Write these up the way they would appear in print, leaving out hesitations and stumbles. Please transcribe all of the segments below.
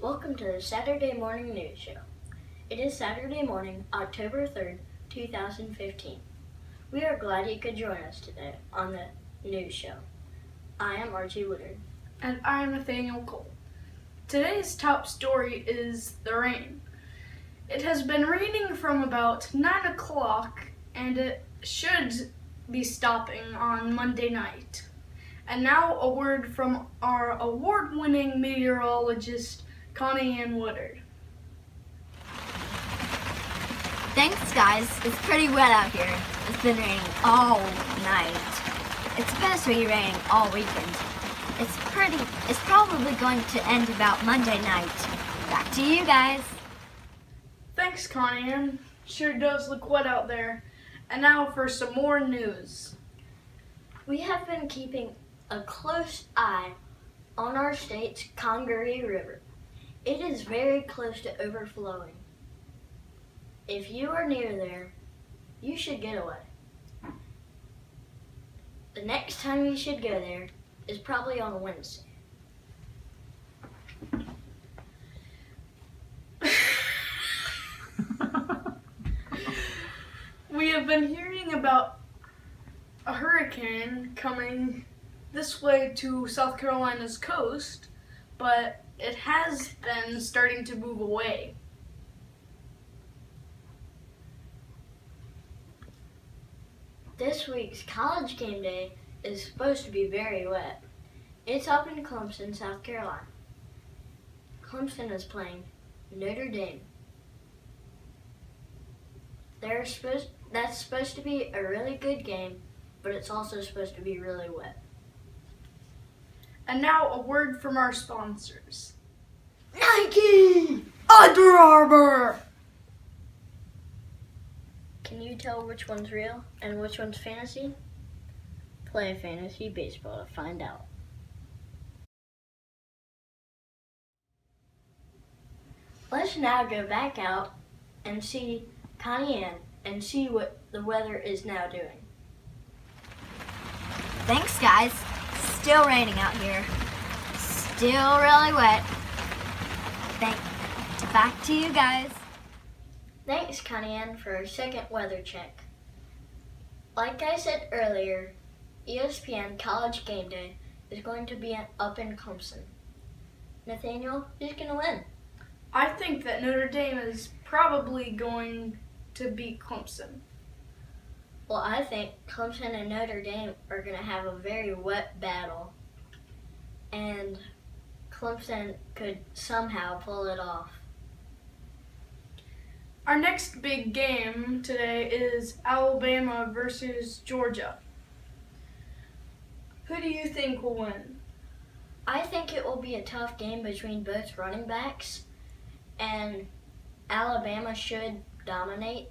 Welcome to the Saturday Morning News Show. It is Saturday morning, October 3rd, 2015. We are glad you could join us today on the news show. I am Archie Woodard. And I am Nathaniel Cole. Today's top story is the rain. It has been raining from about 9 o'clock and it should be stopping on Monday night. And now a word from our award-winning meteorologist, Connie Ann Woodard. Thanks, guys. It's pretty wet out here. It's been raining all night. It's supposed to be raining all weekend. It's probably going to end about Monday night. Back to you guys. Thanks, Connie Ann. Sure does look wet out there. And now for some more news. We have been keeping a close eye on our state's Congaree River. It is very close to overflowing. If you are near there, you should get away. The next time you should go there is probably on a Wednesday. We have been hearing about a hurricane coming this way to South Carolina's coast, but it has been starting to move away. This week's college game day is supposed to be very wet. It's up in Clemson, South Carolina. Clemson is playing Notre Dame. That's supposed to be a really good game, but it's also supposed to be really wet. And now a word from our sponsors. Nike! Under Armour! Can you tell which one's real and which one's fantasy? Play fantasy baseball to find out. Let's now go back out and see Connie Ann and see what the weather is now doing. Thanks, guys. Still raining out here. Still really wet. Back to you guys. Thanks, Connie Ann, for our second weather check. Like I said earlier, ESPN College Game Day is going to be up in Clemson. Nathaniel, who's going to win? I think that Notre Dame is probably going to beat Clemson. Well, I think Clemson and Notre Dame are going to have a very wet battle, and Clemson could somehow pull it off. Our next big game today is Alabama versus Georgia. Who do you think will win? I think it will be a tough game between both running backs, and Alabama should dominate.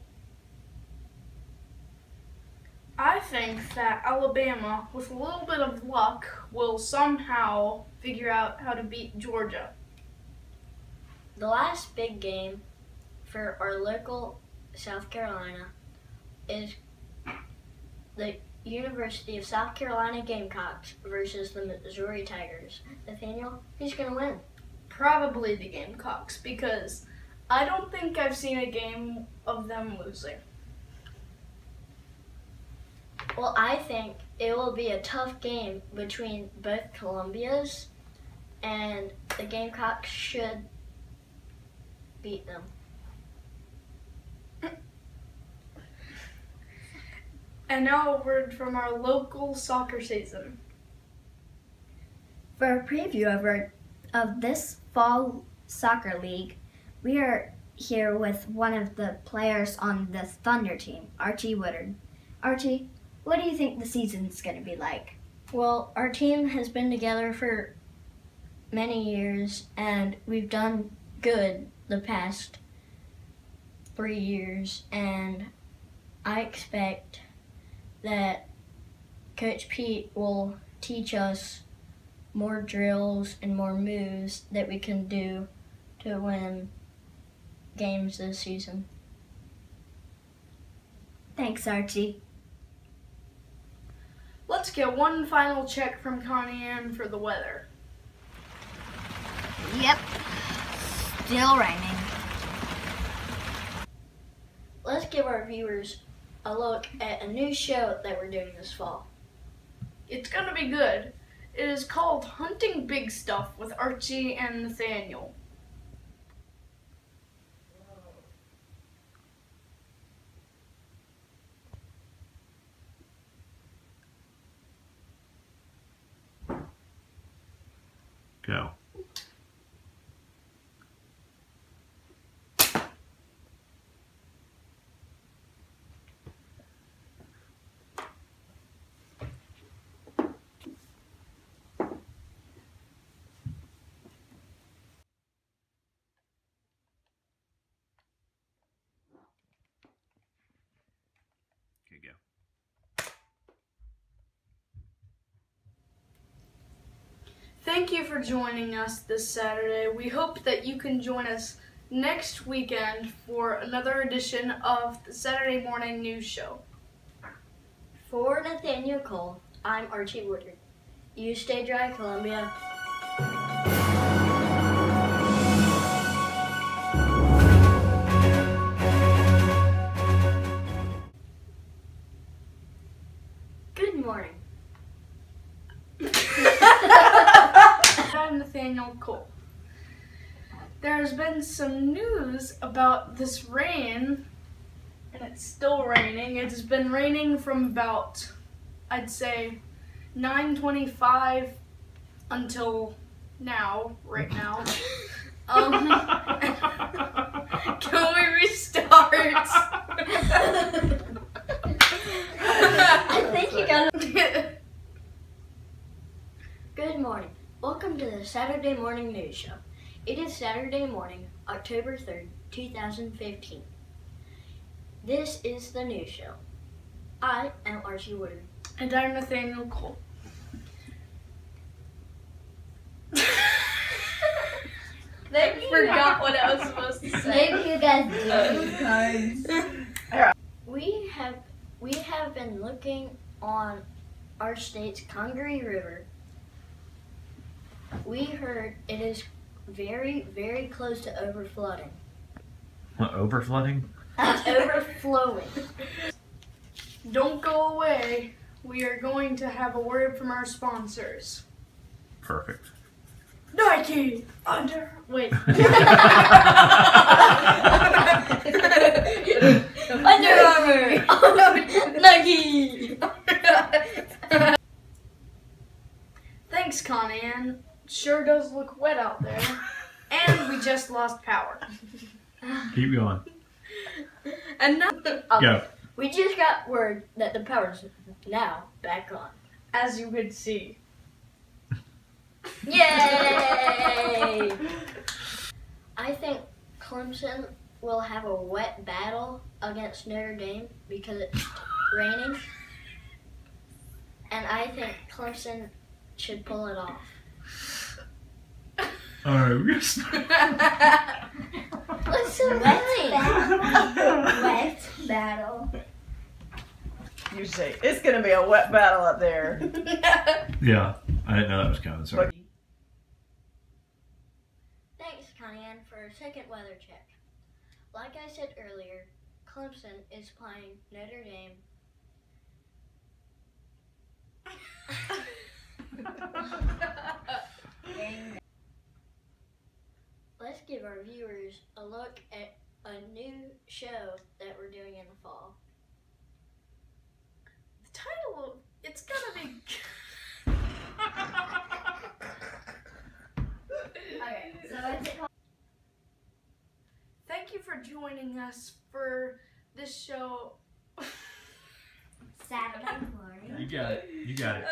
I think that Alabama, with a little bit of luck, will somehow figure out how to beat Georgia. The last big game for our local South Carolina is the University of South Carolina Gamecocks versus the Missouri Tigers. Nathaniel, who's going to win? Probably the Gamecocks, because I don't think I've seen a game of them losing. Well, I think it will be a tough game between both Columbias, and the Gamecocks should beat them. And now a word from our local soccer season. For a preview of this fall soccer league, we are here with one of the players on the Thunder team, Archie Woodard. Archie, what do you think the season's going to be like? Well, our team has been together for many years, and we've done good the past 3 years, and I expect that Coach Pete will teach us more drills and more moves that we can do to win games this season. Thanks, Archie. Let's get one final check from Connie Ann for the weather. Yep. still raining. Let's give our viewers a look at a new show that we're doing this fall. It's gonna be good. It is called Hunting Big Stuff with Archie and Nathaniel. Go. Okay, go. Thank you for joining us this Saturday. We hope that you can join us next weekend for another edition of the Saturday Morning News Show. For Nathaniel Cole, I'm Archie Woodard. You stay dry, Columbia. Good morning. I'm Nathaniel Cole. There has been some news about this rain, and it's still raining. It has been raining from about, I'd say, 9:25 until now, right now. Can we restart? I think you got it. Good morning. Welcome to the Saturday Morning News Show. It is Saturday morning, October 3rd, 2015. This is the news show. I am Archie Woodard. And I'm Nathaniel Cole. I forgot what I was supposed to say. Maybe you guys do cards. We have been looking on our state's Congaree River. We heard it is very, very close to overflooding. What, overflooding? It's overflowing. Don't go away. We are going to have a word from our sponsors. Perfect. Nike! Wait. Under Armour! Nike! Thanks, Connie Ann. Sure does look wet out there. And we just lost power. Keep going. And now, Go. We just got word that the power's now back on. as you could see, Yay! I think Clemson will have a wet battle against Notre Dame because it's raining. And I think Clemson should pull it off. Alright, we're gonna start. What's so Wet funny? Wet battle. You say, it's going to be a wet battle up there. Yeah, I didn't know that was coming, sorry. Thanks, Connie Ann, for a second weather check. Like I said earlier, Clemson is playing Notre Dame. Let's give our viewers a look at a new show that we're doing in the fall. the title, it's gonna be... Okay, so what's it called? Thank you for joining us for this show. Saturday morning. You got it. You got it.